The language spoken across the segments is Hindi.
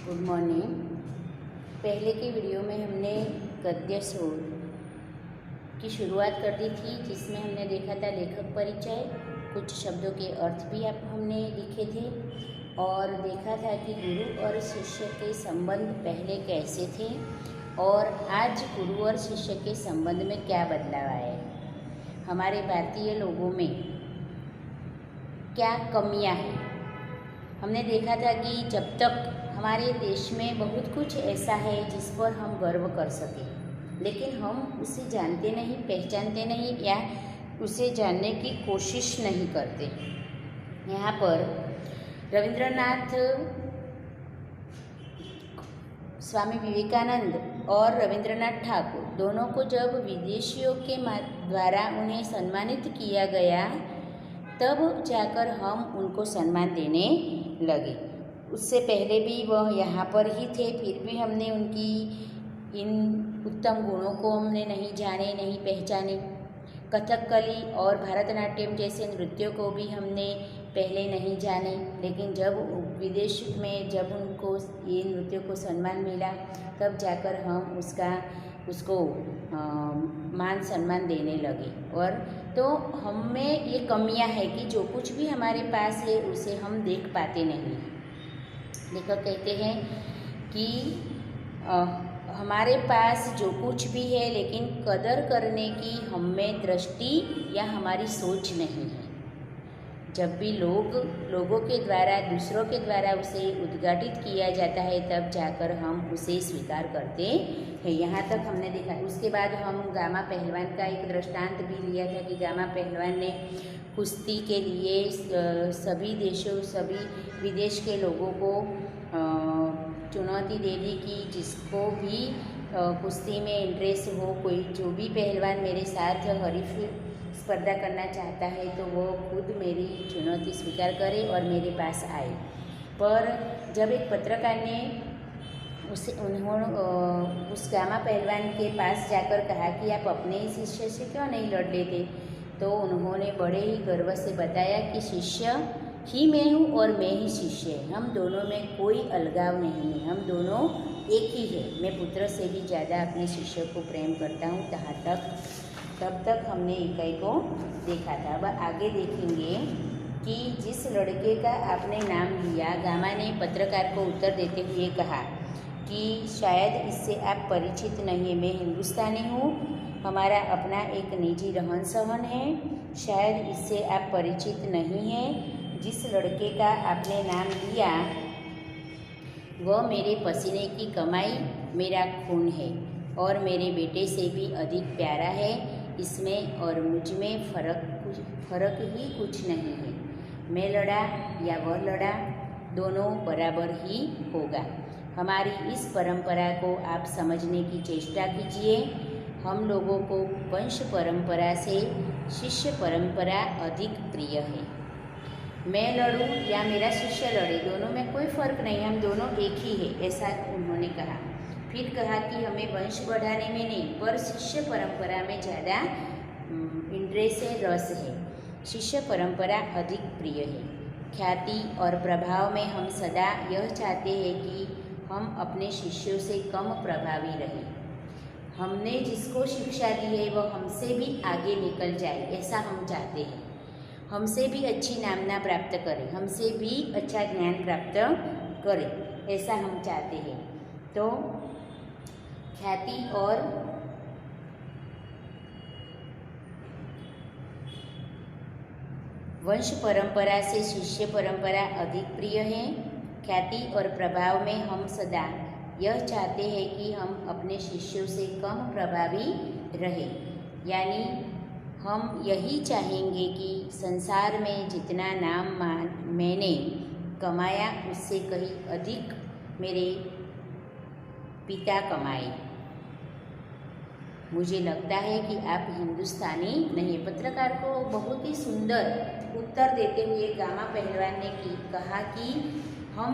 Good morning. पहले की वीडियो में हमने गद्य शोध की शुरुआत कर दी थी, जिसमें हमने देखा था लेखक परिचय, कुछ शब्दों के अर्थ भी हमने लिखे थे और देखा था कि गुरु और शिष्य के संबंध पहले कैसे थे और आज गुरु और शिष्य के संबंध में क्या बदलाव आया है, हमारे भारतीय लोगों में क्या कमियां हैं। हमने देखा था कि जब तक हमारे देश में बहुत कुछ ऐसा है जिस पर हम गर्व कर सकें, लेकिन हम उसे जानते नहीं, पहचानते नहीं या उसे जानने की कोशिश नहीं करते। यहाँ पर रविंद्रनाथ, स्वामी विवेकानंद और रविंद्रनाथ ठाकुर दोनों को जब विदेशियों के द्वारा उन्हें सम्मानित किया गया, तब जाकर हम उनको सम्मान देने लगे। उससे पहले भी वह यहाँ पर ही थे, फिर भी हमने उनकी इन उत्तम गुणों को हमने नहीं जाने, नहीं पहचाने। कथकली और भरतनाट्यम जैसे नृत्यों को भी हमने पहले नहीं जाने, लेकिन जब विदेश में जब उनको ये नृत्यों को सम्मान मिला, तब जाकर हम उसको मान सम्मान देने लगे। और तो हम में ये कमियां है कि जो कुछ भी हमारे पास है उसे हम देख पाते नहीं। लेखक कहते हैं कि हमारे पास जो कुछ भी है, लेकिन कदर करने की हम में दृष्टि या हमारी सोच नहीं है। जब भी लोगों के द्वारा, दूसरों के द्वारा उसे उद्घाटित किया जाता है, तब जाकर हम उसे स्वीकार करते हैं। यहाँ तक हमने देखा। उसके बाद हम गामा पहलवान का एक दृष्टांत भी लिया था कि गामा पहलवान ने कुश्ती के लिए सभी देशों, सभी विदेश के लोगों को चुनौती दे दी कि जिसको भी कुश्ती में इंटरेस्ट हो, कोई जो भी पहलवान मेरे साथ हरीफ स्पर्धा करना चाहता है, तो वो खुद मेरी चुनौती स्वीकार करे और मेरे पास आए। पर जब एक पत्रकार ने उस गामा पहलवान के पास जाकर कहा कि आप अपने ही शिष्य से क्यों नहीं लड़ लेते, तो उन्होंने बड़े ही गर्व से बताया कि शिष्य ही मैं हूँ और मैं ही शिष्य है, हम दोनों में कोई अलगाव नहीं है, हम दोनों एक ही है। मैं पुत्र से भी ज़्यादा अपने शिष्य को प्रेम करता हूँ। तब तक हमने इकाई को देखा था। अब आगे देखेंगे कि जिस लड़के का आपने नाम लिया, गामा ने पत्रकार को उत्तर देते हुए कहा कि शायद इससे आप परिचित नहीं हैं, मैं हिंदुस्तानी हूँ, हमारा अपना एक निजी रहन सहन है, शायद इससे आप परिचित नहीं हैं। जिस लड़के का आपने नाम लिया वह मेरे पसीने की कमाई, मेरा खून है और मेरे बेटे से भी अधिक प्यारा है। इसमें और मुझ में फर्क ही कुछ नहीं है। मैं लड़ा या वह लड़ा, दोनों बराबर ही होगा। हमारी इस परंपरा को आप समझने की चेष्टा कीजिए। हम लोगों को वंश परंपरा से शिष्य परंपरा अधिक प्रिय है। मैं लड़ूं या मेरा शिष्य लड़े, दोनों में कोई फर्क नहीं, हम दोनों एक ही है, ऐसा उन्होंने कहा। फिर कहा कि हमें वंश बढ़ाने में नहीं, पर शिष्य परंपरा में ज़्यादा इंटरेस्ट है, रस है। शिष्य परंपरा अधिक प्रिय है। ख्याति और प्रभाव में हम सदा यह चाहते हैं कि हम अपने शिष्यों से कम प्रभावी रहें। हमने जिसको शिक्षा दी है वह हमसे भी आगे निकल जाए, ऐसा हम चाहते हैं। हमसे भी अच्छी नामना प्राप्त करे, हमसे भी अच्छा ज्ञान प्राप्त करे, ऐसा हम चाहते हैं। तो ख्याति और वंश परंपरा से शिष्य परंपरा अधिक प्रिय है। ख्याति और प्रभाव में हम सदा यह चाहते हैं कि हम अपने शिष्यों से कम प्रभावी रहें, यानी हम यही चाहेंगे कि संसार में जितना नाम मैंने कमाया उससे कहीं अधिक मेरे पिता कमाए। मुझे लगता है कि आप हिंदुस्तानी नहीं। पत्रकार को बहुत ही सुंदर उत्तर देते हुए गामा पहलवान ने कहा कि हम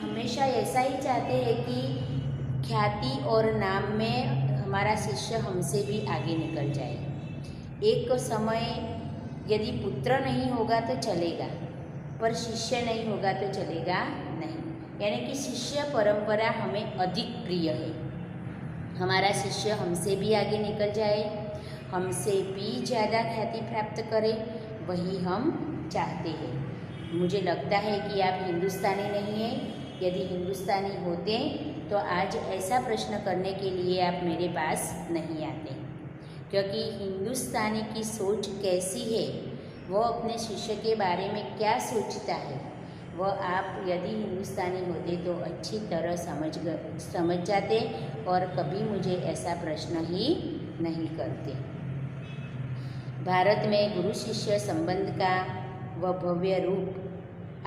हमेशा ऐसा ही चाहते हैं कि ख्याति और नाम में हमारा शिष्य हमसे भी आगे निकल जाए। एक समय यदि पुत्र नहीं होगा तो चलेगा, पर शिष्य नहीं होगा तो चलेगा नहीं। यानी कि शिष्य परंपरा हमें अधिक प्रिय है। हमारा शिष्य हमसे भी आगे निकल जाए, हमसे भी ज़्यादा ख्याति प्राप्त करे, वही हम चाहते हैं। मुझे लगता है कि आप हिंदुस्तानी नहीं हैं। यदि हिंदुस्तानी होते तो आज ऐसा प्रश्न करने के लिए आप मेरे पास नहीं आते, क्योंकि हिंदुस्तानी की सोच कैसी है, वो अपने शिष्य के बारे में क्या सोचता है, वह आप यदि हिंदुस्तानी होते तो अच्छी तरह समझ जाते और कभी मुझे ऐसा प्रश्न ही नहीं करते। भारत में गुरु शिष्य संबंध का वह भव्य रूप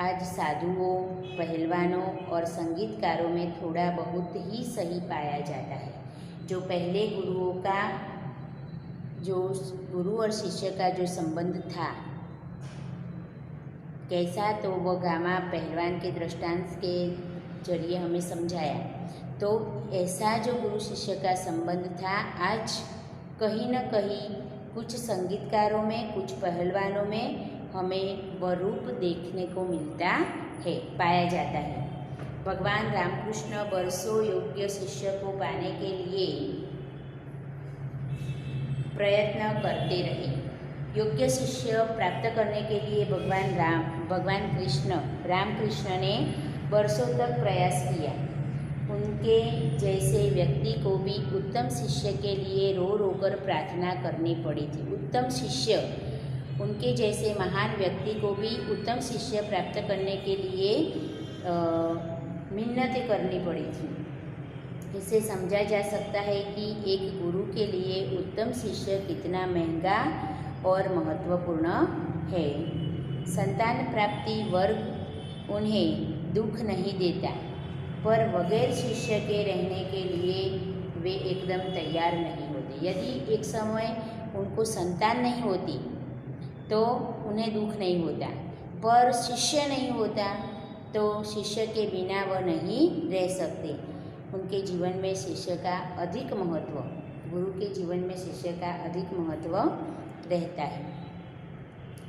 आज साधुओं, पहलवानों और संगीतकारों में थोड़ा बहुत ही सही पाया जाता है। जो पहले गुरुओं का जो गुरु और शिष्य का जो संबंध था कैसा, तो वह गामा पहलवान के दृष्टांत के जरिए हमें समझाया। तो ऐसा जो गुरु शिष्य का संबंध था आज कहीं न कहीं कुछ संगीतकारों में, कुछ पहलवानों में हमें वह रूप देखने को मिलता है, पाया जाता है। भगवान रामकृष्ण बरसों योग्य शिष्य को पाने के लिए प्रयत्न करते रहे। योग्य शिष्य प्राप्त करने के लिए भगवान रामकृष्ण ने वर्षों तक प्रयास किया। उनके जैसे व्यक्ति को भी उत्तम शिष्य के लिए रो रो कर प्रार्थना करनी पड़ी थी। उत्तम शिष्य, उनके जैसे महान व्यक्ति को भी उत्तम शिष्य प्राप्त करने के लिए मिन्नतें करनी पड़ी थी। इससे समझा जा सकता है कि एक गुरु के लिए उत्तम शिष्य कितना महंगा और महत्वपूर्ण है। संतान प्राप्ति वर्ग उन्हें दुख नहीं देता, पर बगैर शिष्य के रहने के लिए वे एकदम तैयार नहीं होते। यदि एक समय उनको संतान नहीं होती तो उन्हें दुख नहीं होता, पर शिष्य नहीं होता तो शिष्य के बिना वह नहीं रह सकते। उनके जीवन में शिष्य का अधिक महत्व, गुरु के जीवन में शिष्य का अधिक महत्व रहता है।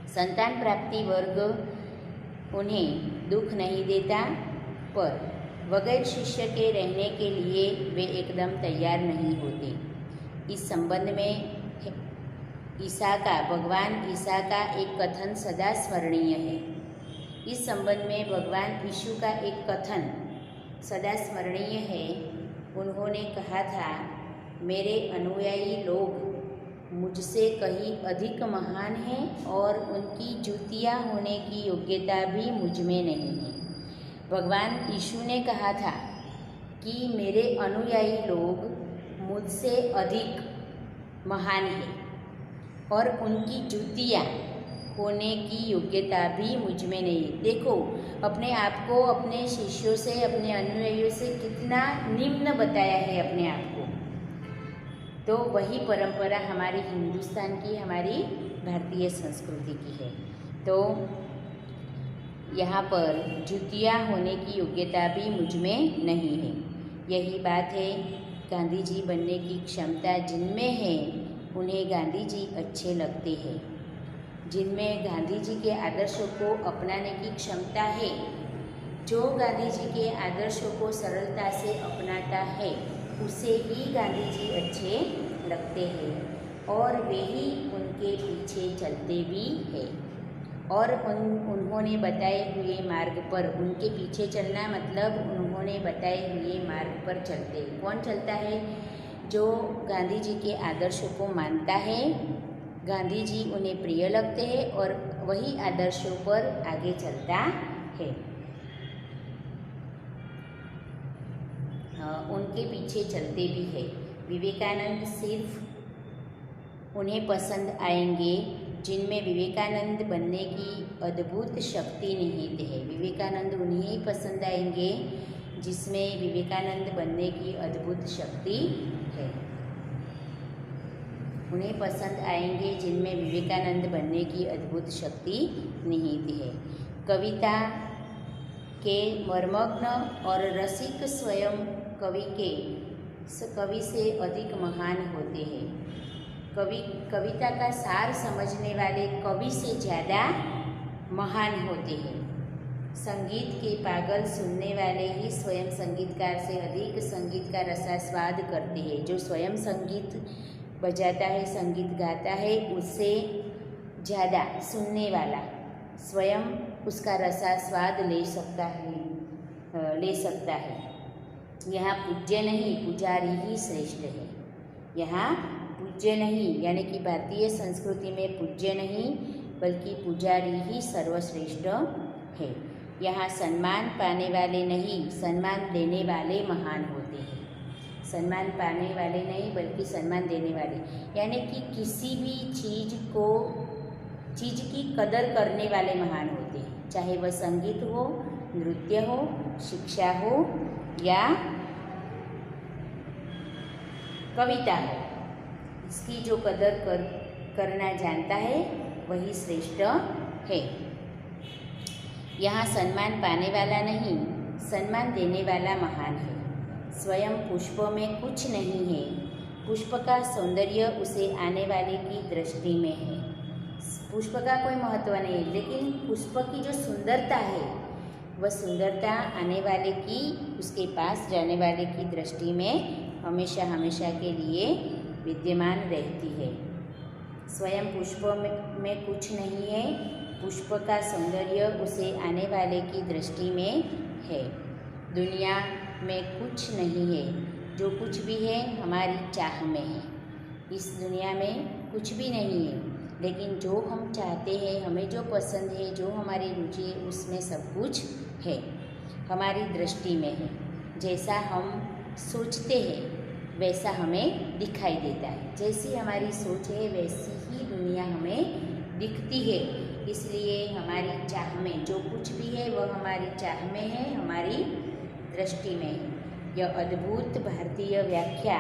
संतान प्राप्ति वर्ग उन्हें दुख नहीं देता, पर बगैर शिष्य के रहने के लिए वे एकदम तैयार नहीं होते। इस संबंध में भगवान ईसा का एक कथन सदा स्मरणीय है। इस संबंध में भगवान यीशु का एक कथन सदा स्मरणीय है। उन्होंने कहा था, मेरे अनुयायी लोग मुझसे कहीं अधिक महान हैं और उनकी जूतियाँ होने की योग्यता भी मुझ में नहीं है। भगवान यीशु ने कहा था कि मेरे अनुयायी लोग मुझसे अधिक महान हैं और उनकी जूतियाँ होने की योग्यता भी मुझ में नहीं है। देखो, अपने आप को अपने शिष्यों से, अपने अनुयायियों से कितना निम्न बताया है अपने आप को। तो वही परंपरा हमारी हिंदुस्तान की, हमारी भारतीय संस्कृति की है। तो यहाँ पर जूतियाँ होने की योग्यता भी मुझ में नहीं है। यही बात है, गांधी जी बनने की क्षमता जिनमें है उन्हें गांधी जी अच्छे लगते हैं। जिनमें गांधी जी के आदर्शों को अपनाने की क्षमता है, जो गांधी जी के आदर्शों को सरलता से अपनाता है, उसे ही गांधी जी अच्छे लगते हैं और वे ही उनके पीछे चलते भी हैं। और उन्होंने बताए हुए मार्ग पर, उनके पीछे चलना मतलब उन्होंने बताए हुए मार्ग पर चलते। कौन चलता है? जो गांधी जी के आदर्शों को मानता है, गांधी जी उन्हें प्रिय लगते हैं और वही आदर्शों पर आगे चलता है। उनके पीछे चलते भी है। विवेकानंद सिर्फ उन्हें पसंद आएंगे जिनमें विवेकानंद बनने की अद्भुत शक्ति निहित है। विवेकानंद उन्हें ही पसंद आएंगे जिसमें विवेकानंद बनने की अद्भुत शक्ति है। उन्हें पसंद आएंगे जिनमें विवेकानंद बनने की अद्भुत शक्ति निहित है। कविता के मर्मग्न और रसिक स्वयं कवि से अधिक महान होते हैं। कविता का सार समझने वाले कवि से ज़्यादा महान होते हैं। संगीत के पागल सुनने वाले ही स्वयं संगीतकार से अधिक संगीत का रसास्वाद करते हैं। जो स्वयं संगीत बजाता है, संगीत गाता है, उससे ज़्यादा सुनने वाला स्वयं उसका रसास्वाद ले सकता है। यहाँ पूज्य नहीं, पुजारी ही श्रेष्ठ है। यहाँ पूज्य नहीं यानी कि भारतीय संस्कृति में पूज्य नहीं बल्कि पुजारी ही सर्वश्रेष्ठ है। यहाँ सम्मान पाने वाले नहीं, सम्मान देने वाले महान होते हैं। सम्मान पाने वाले नहीं बल्कि सम्मान देने वाले, यानी कि किसी भी चीज़ की कदर करने वाले महान होते हैं। चाहे वह संगीत हो, नृत्य हो, शिक्षा हो या कविता हो, इसकी जो कदर करना जानता है वही श्रेष्ठ है। यहाँ सम्मान पाने वाला नहीं, सम्मान देने वाला महान है। स्वयं पुष्पों में कुछ नहीं है, पुष्प का सौंदर्य उसे आने वाले की दृष्टि में है। पुष्प का कोई महत्व नहीं, लेकिन पुष्प की जो सुंदरता है वह सुंदरता आने वाले की, उसके पास जाने वाले की दृष्टि में हमेशा हमेशा के लिए विद्यमान रहती है। स्वयं पुष्पों में कुछ नहीं है, पुष्प का सौंदर्य उसे आने वाले की दृष्टि में है। दुनिया में कुछ नहीं है, जो कुछ भी है हमारी चाह में है। इस दुनिया में कुछ भी नहीं है, लेकिन जो हम चाहते हैं, हमें जो पसंद है, जो हमारी रुचि है, उसमें सब कुछ है, हमारी दृष्टि में है। जैसा हम सोचते हैं वैसा हमें दिखाई देता है। जैसी हमारी सोच है वैसी ही दुनिया हमें दिखती है। इसलिए हमारी चाह में जो कुछ भी है वह हमारी चाह में है, हमारी दृष्टि में है। यह अद्भुत भारतीय व्याख्या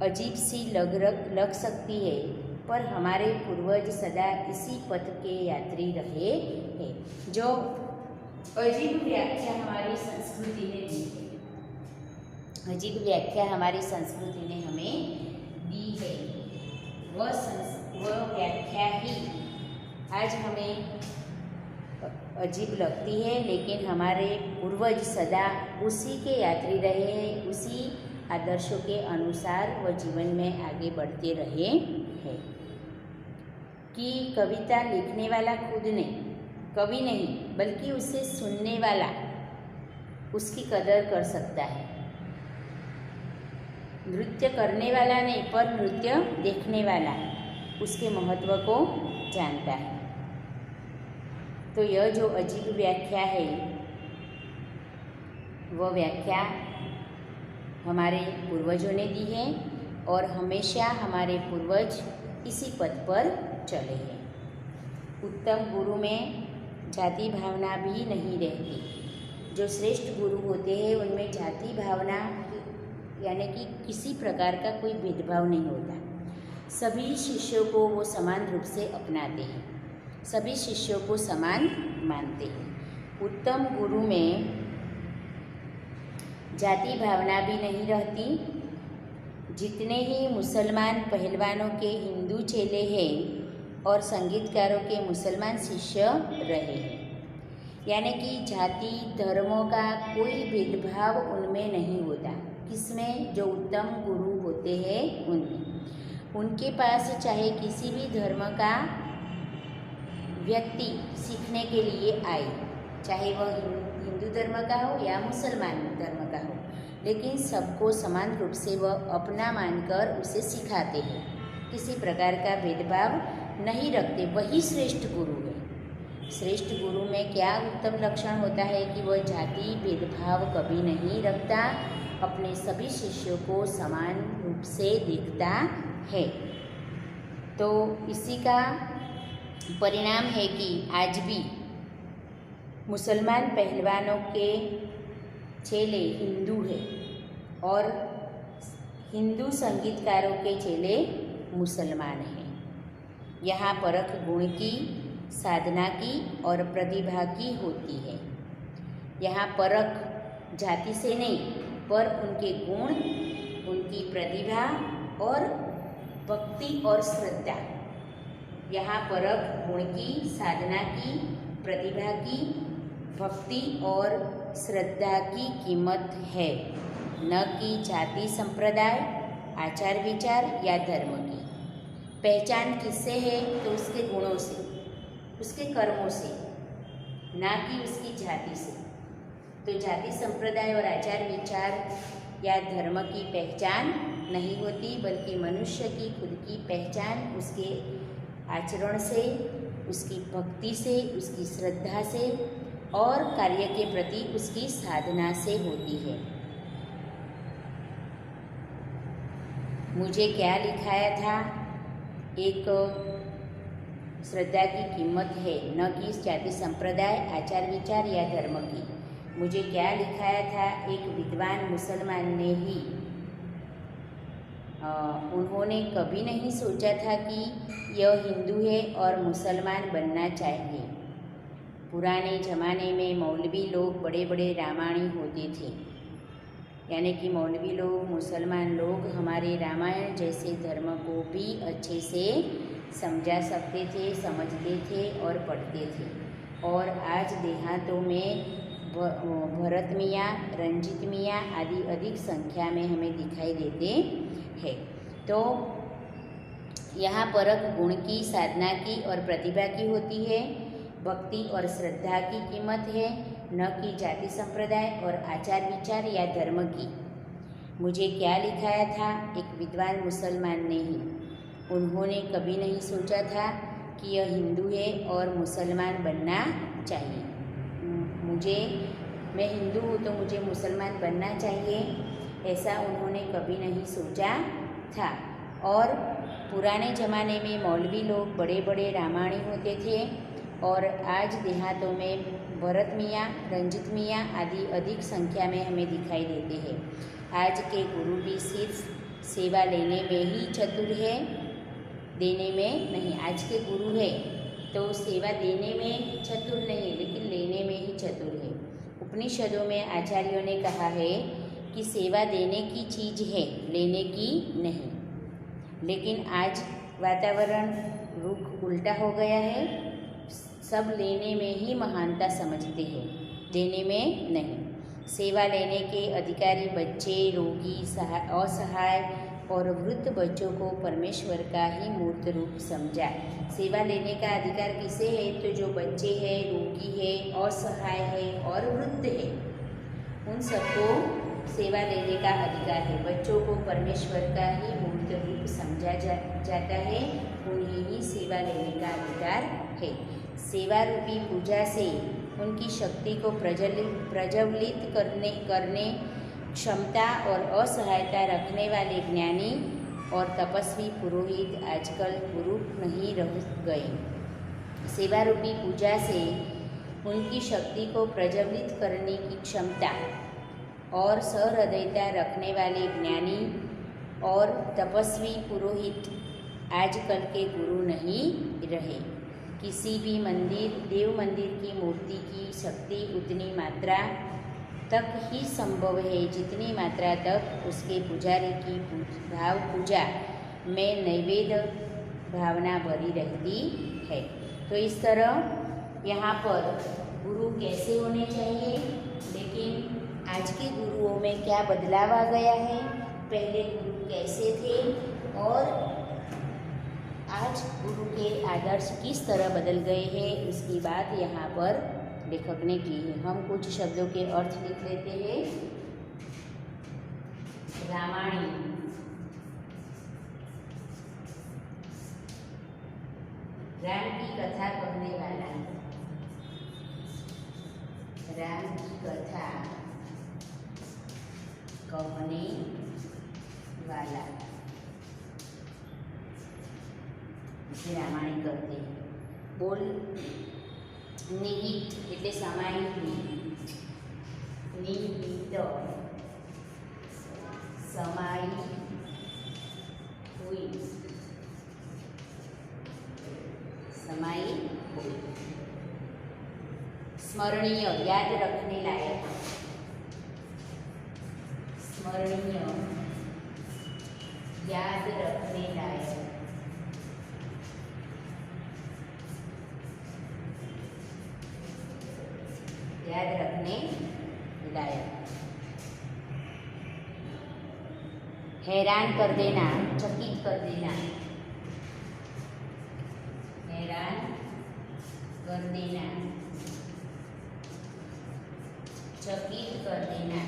अजीब सी लग सकती है, पर हमारे पूर्वज सदा इसी पथ के यात्री रहे हैं। जो अजीब व्याख्या हमारी संस्कृति ने दी है, अजीब व्याख्या हमारी संस्कृति ने हमें दी है, वह व्याख्या ही आज हमें अजीब लगती है, लेकिन हमारे पूर्वज सदा उसी के यात्री रहे हैं, उसी आदर्शों के अनुसार वह जीवन में आगे बढ़ते रहे हैं। कि कविता लिखने वाला खुद नहीं, कवि नहीं, बल्कि उसे सुनने वाला उसकी कदर कर सकता है। नृत्य करने वाला नहीं, पर नृत्य देखने वाला उसके महत्व को जानता है। तो यह जो अजीब व्याख्या है वह व्याख्या हमारे पूर्वजों ने दी है, और हमेशा हमारे पूर्वज इसी पथ पर चले हैं। उत्तम गुरु में जाति भावना भी नहीं रहती। जो श्रेष्ठ गुरु होते हैं उनमें जाति भावना यानी कि किसी प्रकार का कोई भेदभाव नहीं होता। सभी शिष्यों को वो समान रूप से अपनाते हैं, सभी शिष्यों को समान मानते हैं। उत्तम गुरु में जाति भावना भी नहीं रहती। जितने ही मुसलमान पहलवानों के हिंदू चेले हैं और संगीतकारों के मुसलमान शिष्य रहे हैं, यानी कि जाति धर्मों का कोई भेदभाव उनमें नहीं होता। किसमें? जो उत्तम गुरु होते हैं उनमें। उनके पास चाहे किसी भी धर्म का व्यक्ति सीखने के लिए आए, चाहे वह हिंदू धर्म का हो या मुसलमान धर्म का हो, लेकिन सबको समान रूप से वह अपना मानकर उसे सिखाते हैं। किसी प्रकार का भेदभाव नहीं रखते। वही श्रेष्ठ गुरु है। श्रेष्ठ गुरु में क्या उत्तम लक्षण होता है कि वह जाति भेदभाव कभी नहीं रखता, अपने सभी शिष्यों को समान रूप से देखता है। तो इसी का परिणाम है कि आज भी मुसलमान पहलवानों के चेले हिंदू हैं और हिंदू संगीतकारों के चेले मुसलमान हैं। यहाँ परख गुण की, साधना की और प्रतिभा की होती है। यहाँ परख जाति से नहीं, पर उनके गुण, उनकी प्रतिभा और भक्ति और श्रद्धा। यहाँ परख गुण की, साधना की, प्रतिभा की भक्ति और श्रद्धा की कीमत है, न कि जाति संप्रदाय, आचार विचार या धर्म की। पहचान किससे है? तो उसके गुणों से, उसके कर्मों से, ना कि उसकी जाति से। तो जाति संप्रदाय और आचार विचार या धर्म की पहचान नहीं होती, बल्कि मनुष्य की खुद की पहचान उसके आचरण से, उसकी भक्ति से, उसकी श्रद्धा से और कार्य के प्रति उसकी साधना से होती है। मुझे क्या लिखाया था? एक श्रद्धा की कीमत है, न कि जाति संप्रदाय, आचार विचार या धर्म की। मुझे क्या लिखाया था? एक विद्वान मुसलमान ने ही उन्होंने कभी नहीं सोचा था कि यह हिंदू है और मुसलमान बनना चाहिए। पुराने ज़माने में मौलवी लोग बड़े बड़े रामायणी होते थे, यानी कि मौलवी लोग, मुसलमान लोग हमारे रामायण जैसे धर्म को भी अच्छे से समझा सकते थे, समझते थे और पढ़ते थे। और आज देहातों में भरत मियाँ, रंजित मियाँ आदि अधिक संख्या में हमें दिखाई देते हैं। तो यहाँ परख गुण की, साधना की और प्रतिभा की होती है। भक्ति और श्रद्धा की कीमत है, न कि जाति संप्रदाय और आचार विचार या धर्म की। मुझे क्या लिखाया था? एक विद्वान मुसलमान ने ही, उन्होंने कभी नहीं सोचा था कि यह हिंदू है और मुसलमान बनना चाहिए। मैं हिंदू हूँ तो मुझे मुसलमान बनना चाहिए, ऐसा उन्होंने कभी नहीं सोचा था। और पुराने ज़माने में मौलवी लोग बड़े बड़े रामायणी होते थे और आज देहातों में भरत मियाँ, रंजित मियाँ आदि अधिक संख्या में हमें दिखाई देते हैं। आज के गुरु भी सिर्फ सेवा लेने में ही चतुर है, देने में नहीं। आज के गुरु है तो सेवा देने में चतुर नहीं है, लेकिन लेने में ही चतुर है। उपनिषदों में आचार्यों ने कहा है कि सेवा देने की चीज़ है, लेने की नहीं। लेकिन आज वातावरण रुख उल्टा हो गया है, सब लेने में ही महानता समझते हैं, देने में नहीं। सेवा लेने के अधिकारी बच्चे, रोगी, असहाय और वृद्ध बच्चों को परमेश्वर का ही मूर्त रूप समझा। सेवा लेने का अधिकार किसे है? तो जो बच्चे हैं, रोगी है, असहाय है और वृद्ध है, उन सबको सेवा लेने का अधिकार है। बच्चों को परमेश्वर का ही मूर्त रूप समझा जाता है, उन्हें ही सेवा लेने का अधिकार है। सेवा रूपी पूजा से उनकी शक्ति को प्रज्वलित करने क्षमता और असहायता रखने वाले ज्ञानी और तपस्वी पुरोहित आजकल कुरूप नहीं रह गए। सेवा रूपी पूजा से उनकी शक्ति को प्रज्वलित करने की क्षमता और सहृदयता रखने वाले ज्ञानी और तपस्वी पुरोहित आजकल के गुरु नहीं रहे। किसी भी देव मंदिर की मूर्ति की शक्ति उतनी मात्रा तक ही संभव है जितनी मात्रा तक उसके पुजारी की भाव पूजा में नैवेद्य भावना भरी रहती है। तो इस तरह यहाँ पर गुरु कैसे होने चाहिए, लेकिन आज के गुरुओं में क्या बदलाव आ गया है, पहले गुरु कैसे थे और आज गुरु के आदर्श किस तरह बदल गए हैं, उसकी बात यहाँ पर लेखक ने की है। हम कुछ शब्दों के अर्थ लिख लेते हैं। रामायणी, राम की कथा कहने वाला, राम की कथा कहने वाला, इसे रामायणी कहते हैं। बोल निहित એટલે સમાઈ हुई, निहित समाई हुई, समाई हुई। स्मरणीय याद रखने लायक, स्मरणीय याद रखने लायक, याद रखने लायक। हैरान कर देना, चकित कर देना, हैरान कर देना, चकित कर देना,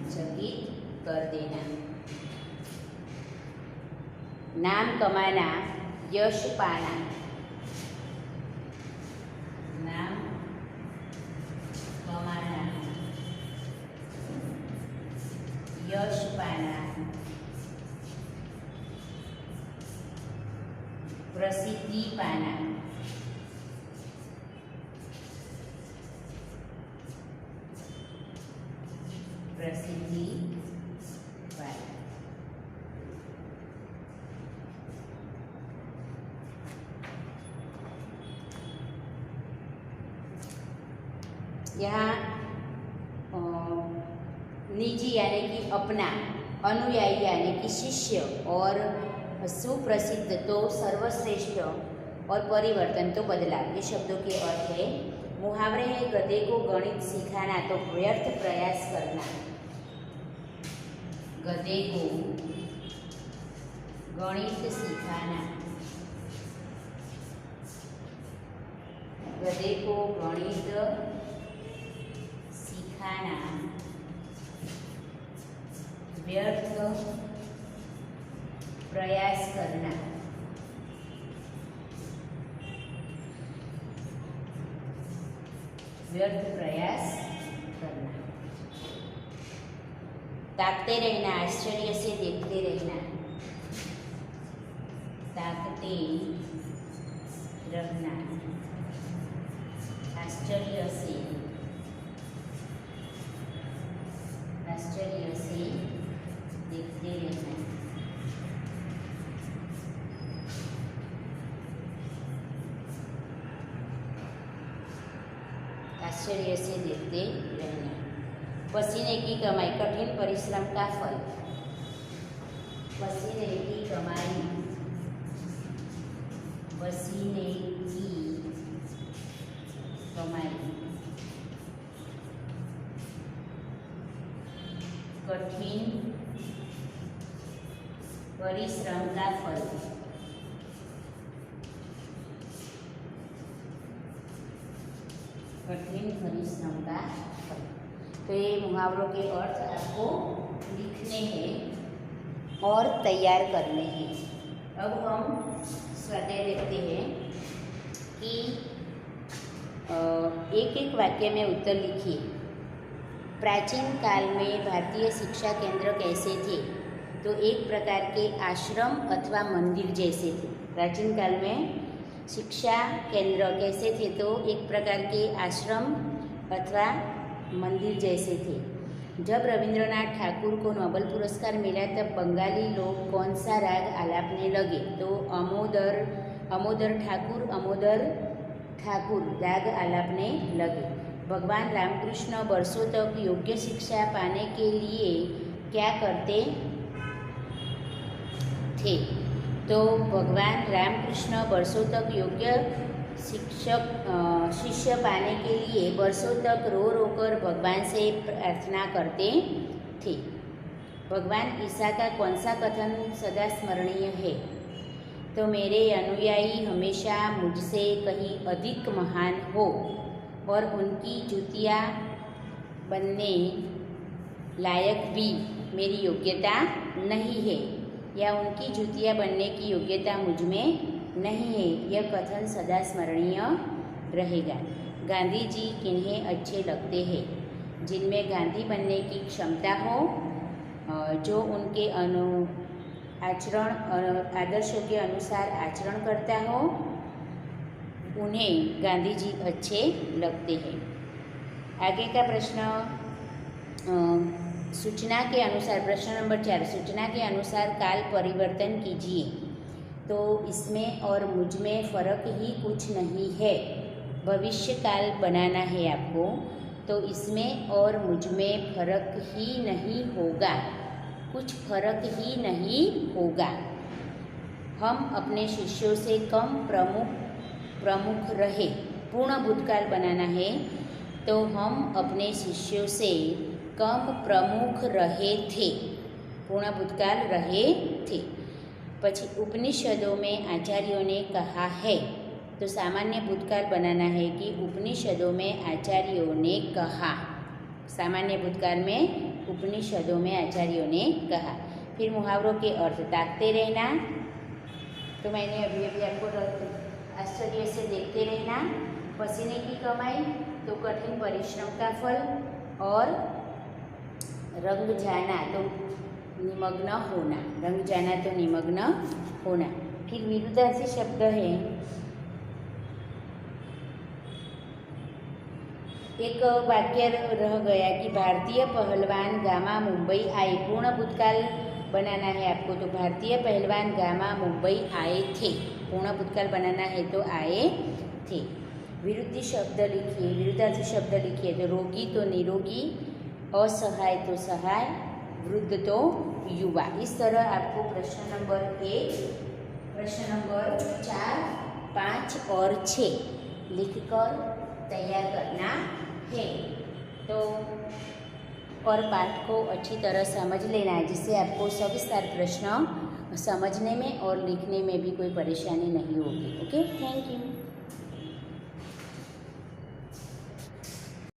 चकित कर देना। नाम कमाना, यश पाना, नाम कमाना, यश पाना, प्रसिद्धि पाना, प्रसिद्धि पाना। यहाँ निजी यानी कि अपना, अनुयायी यानी कि शिष्य और सुप्रसिद्ध तो सर्वश्रेष्ठ और परिवर्तन तो बदलाव, ये शब्दों के अर्थ है। मुहावरे है गधे को गणित सिखाना तो व्यर्थ प्रयास करना। गधे को गणित सिखाना, गधे को गणित सिखाना व्यर्थ प्रयास करना। व्यर्थ प्रयास करना। ताकते रहना, आश्चर्य से देखते रहना, ताकते रहना, आश्चर्य से देखते रहना। आश्चर्य से देखते रहना। पसीने की कमाई, कठिन परिश्रम का फल। पसीने की कमाई, पसीने की कमाई, कठिन परिश्रम का फल। कठिन परिश्रम का फल। तो ये मुहावरों के अर्थ आपको लिखने हैं और तैयार करने हैं। अब हम स्वाध्याय देखते हैं कि एक एक वाक्य में उत्तर लिखिए। प्राचीन काल में भारतीय शिक्षा केंद्र कैसे थे? तो एक प्रकार के आश्रम अथवा मंदिर जैसे थे। प्राचीन काल में शिक्षा केंद्र कैसे थे? तो एक प्रकार के आश्रम अथवा मंदिर जैसे थे। जब रविंद्रनाथ ठाकुर को नोबेल पुरस्कार मिला तब बंगाली लोग कौन सा राग आलापने लगे? तो अमोदर ठाकुर राग आलापने लगे। भगवान रामकृष्ण वर्षों तक योग्य शिक्षा पाने के लिए क्या करते थे? तो भगवान रामकृष्ण वर्षों तक योग्य शिष्य पाने के लिए वर्षों तक रो रो कर भगवान से प्रार्थना करते थे। भगवान ईसा का कौन सा कथन सदा स्मरणीय है? तो मेरे अनुयायी हमेशा मुझसे कहीं अधिक महान हो और उनकी जूतियाँ बनने लायक भी मेरी योग्यता नहीं है, या उनकी जूतियाँ बनने की योग्यता मुझ में नहीं है। यह कथन सदा स्मरणीय रहेगा। गांधी जी किन्हें अच्छे लगते हैं? जिनमें गांधी बनने की क्षमता हो, जो उनके आदर्शों के अनुसार आचरण करता हो, उन्हें गांधी जी अच्छे लगते हैं। आगे का प्रश्न सूचना के अनुसार, प्रश्न नंबर 4, सूचना के अनुसार काल परिवर्तन कीजिए। तो इसमें और मुझ में फ़र्क ही कुछ नहीं है। भविष्य काल बनाना है आपको, तो इसमें और मुझ में फ़र्क ही नहीं होगा, कुछ फ़र्क ही नहीं होगा। हम अपने शिष्यों से कम प्रमुख रहे। पूर्ण भूतकाल बनाना है तो हम अपने शिष्यों से कम प्रमुख रहे थे। पूर्ण भूतकाल रहे थे। पछी उपनिषदों में आचार्यों ने कहा है, तो सामान्य भूतकाल बनाना है कि उपनिषदों में आचार्यों ने कहा। सामान्य भूतकाल में उपनिषदों में आचार्यों ने कहा। फिर मुहावरों के अर्थ ताकते रहना, तो मैंने अभी आपको आश्चर्य से देखते रहना, पसीने की कमाई तो कठिन परिश्रम का फल, और रंग जाना तो निमग्न होना। रंग जाना तो निमग्न होना। फिर विरुद्धार्थी शब्द है, एक वाक्य रह गया कि भारतीय पहलवान गामा मुंबई आए। पूर्ण भूतकाल बनाना है आपको, तो भारतीय पहलवान गामा मुंबई आए थे। पूर्ण भूतकाल बनाना है तो आए थे। विरुद्धी शब्द लिखिए, विरुद्धार्थी शब्द लिखिए, तो रोगी तो निरोगी, असहाय तो सहाय, वृद्ध तो युवा। इस तरह आपको प्रश्न नंबर 1, प्रश्न नंबर 4, 5 और 6 लिखकर तैयार करना है। तो और पाठ को अच्छी तरह समझ लेना है, जिससे आपको सविस्तार प्रश्न समझने में और लिखने में भी कोई परेशानी नहीं होगी। Okay, thank you.